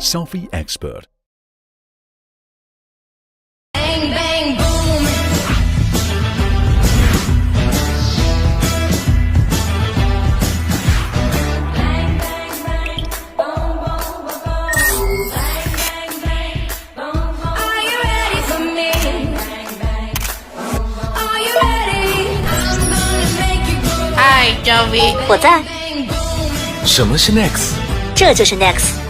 Selfie Expert. Bang, bang, boom. Bang, bang, bang, boom, boom, boom. Bang, bang, bang, boom, boom. Are you ready for me? Bang, bang, boom, boom. Are you ready? I'm gonna make you go. 嗨，Joey，我在，什么是 Next？ 这就是 Next。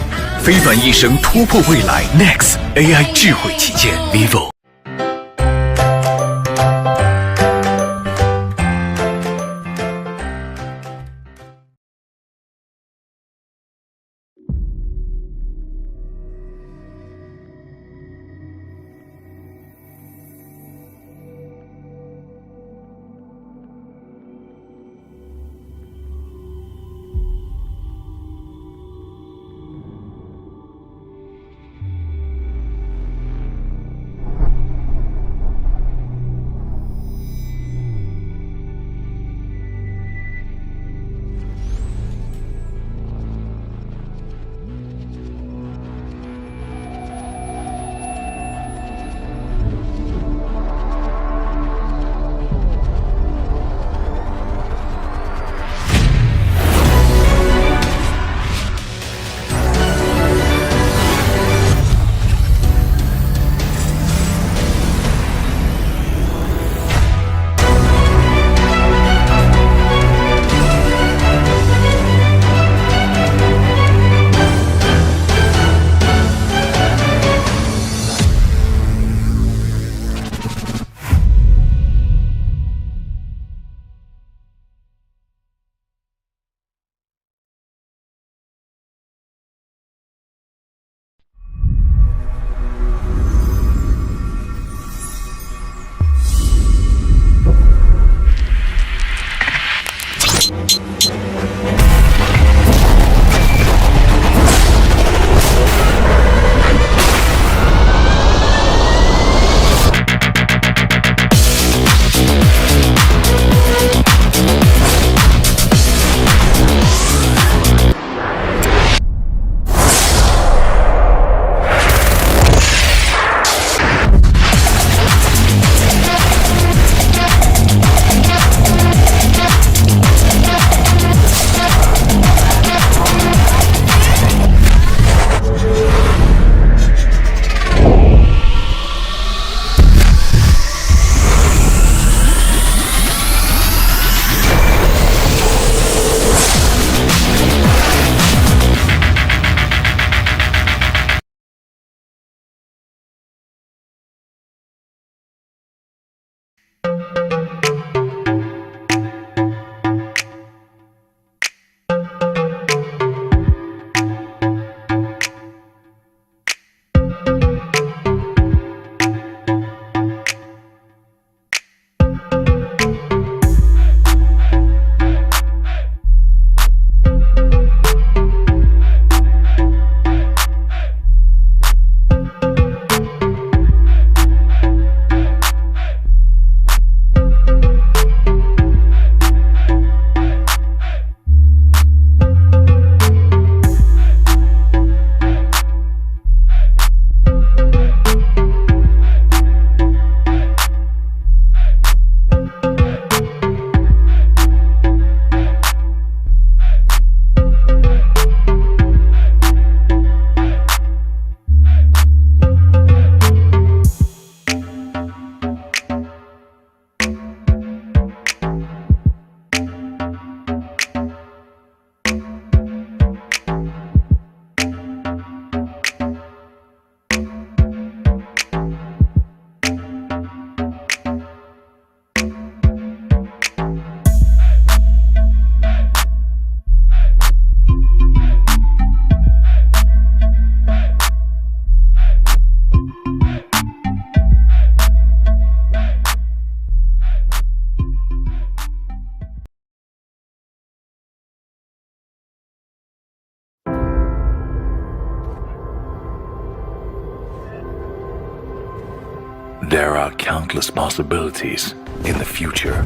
非凡一生突破未来 ，Next AI 智慧旗舰 vivo。There are countless possibilities in the future.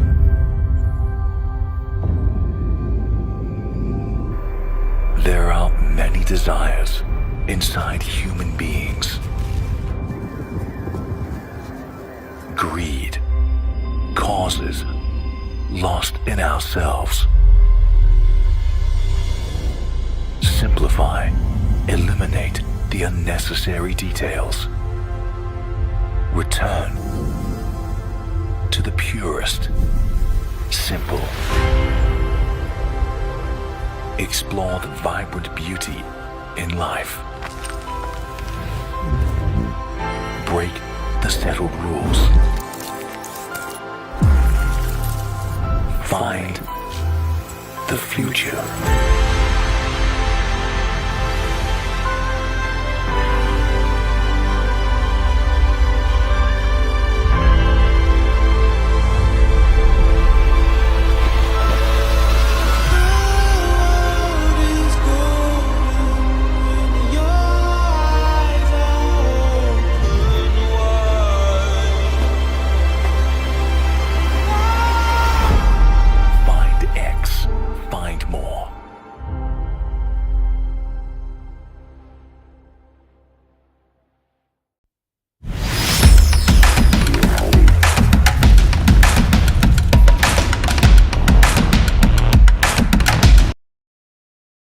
There are many desires inside human beings. Greed, causes, lost in ourselves. Simplify, eliminate the unnecessary details. Return to the purest, simple. Explore the vibrant beauty in life. Break the settled rules. Find the future.